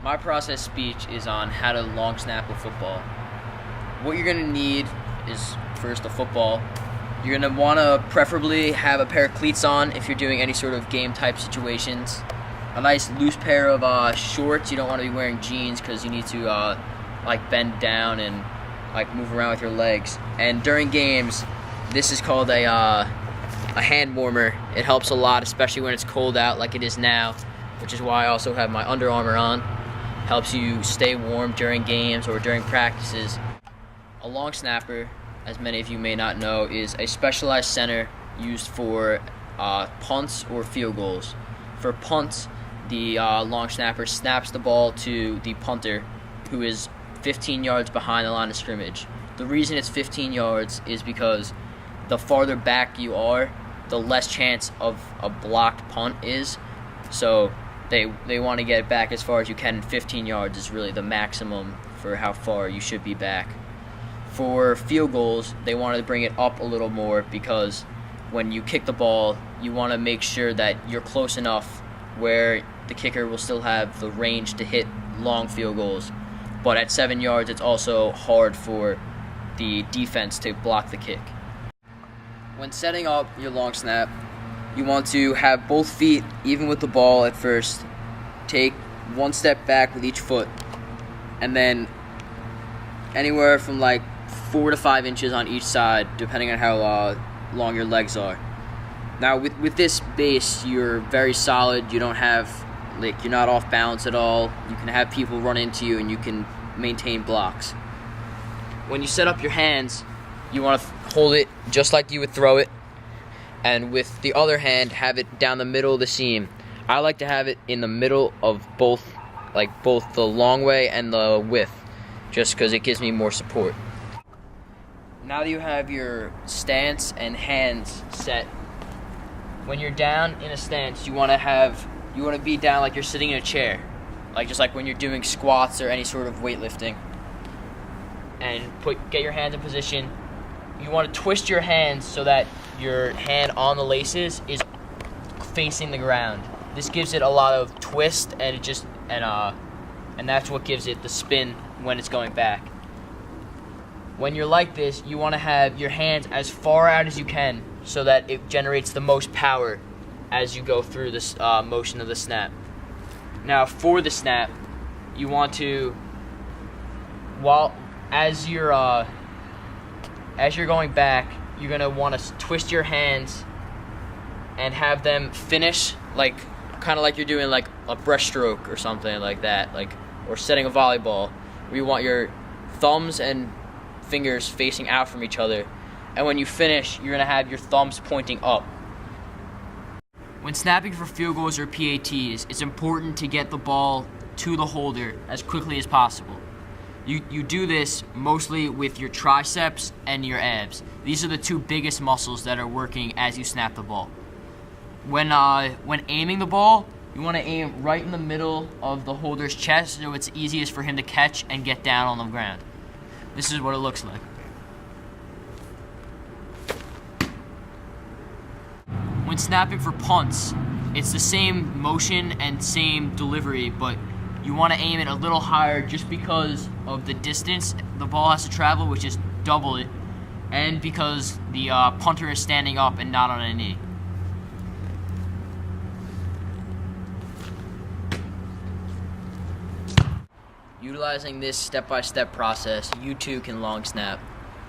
My process speech is on how to long snap a football. What you're going to need is first a football. You're going to want to preferably have a pair of cleats on if you're doing any sort of game type situations. A nice loose pair of shorts. You don't want to be wearing jeans because you need to bend down and move around with your legs. And during games, this is called a hand warmer. It helps a lot, especially when it's cold out like it is now, which is why I also have my Under Armour on. Helps you stay warm during games or during practices. A long snapper, as many of you may not know, is a specialized center used for punts or field goals. For punts, the long snapper snaps the ball to the punter, who is 15 yards behind the line of scrimmage. The reason it's 15 yards is because the farther back you are, the less chance of a blocked punt is. So they want to get it back as far as you can. 15 yards is really the maximum for how far you should be back. For field goals, they wanted to bring it up a little more because when you kick the ball, you want to make sure that you're close enough where the kicker will still have the range to hit long field goals. But at 7 yards, it's also hard for the defense to block the kick. When setting up your long snap, you want to have both feet even with the ball at first. Take one step back with each foot, and then anywhere from 4 to 5 inches on each side, depending on how long your legs are. Now, with this base, you're very solid. You don't have you're not off balance at all. You can have people run into you, and you can maintain blocks. When you set up your hands, you want to hold it just like you would throw it, and with the other hand, have it down the middle of the seam. I like to have it in the middle of both the long way and the width, just because it gives me more support. Now that you have your stance and hands set, when you're down in a stance, you want to be down like you're sitting in a chair, just like when you're doing squats or any sort of weightlifting. And get your hands in position. You want to twist your hands so that your hand on the laces is facing the ground. This gives it a lot of twist, and that's what gives it the spin when it's going back. When you're like this, you want to have your hands as far out as you can so that it generates the most power as you go through this motion of the snap. Now, for the snap, you want to, as you're going back, you're going to want to twist your hands and have them finish kind of like you're doing a breaststroke or something like that, or setting a volleyball, where you want your thumbs and fingers facing out from each other, and when you finish, you're going to have your thumbs pointing up. When snapping for field goals or PATs, it's important to get the ball to the holder as quickly as possible. You do this mostly with your triceps and your abs. These are the two biggest muscles that are working as you snap the ball. When aiming the ball, you want to aim right in the middle of the holder's chest so it's easiest for him to catch and get down on the ground. This is what it looks like. When snapping for punts, it's the same motion and same delivery, but you want to aim it a little higher just because of the distance the ball has to travel, which is double it, and because the punter is standing up and not on a knee. Utilizing this step-by-step process, you too can long snap.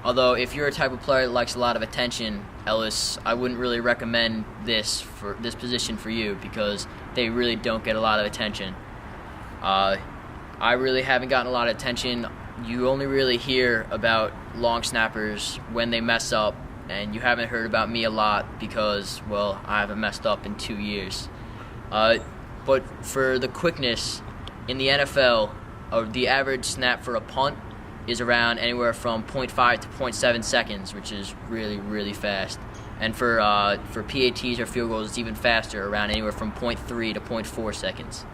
Although if you're a type of player that likes a lot of attention, Ellis, I wouldn't really recommend this position for you because they really don't get a lot of attention. I really haven't gotten a lot of attention. You only really hear about long snappers when they mess up, and you haven't heard about me a lot because, well, I haven't messed up in 2 years. But for the quickness, in the NFL, the average snap for a punt is around anywhere from 0.5 to 0.7 seconds, which is really, really fast. And for PATs or field goals, it's even faster, around anywhere from 0.3 to 0.4 seconds.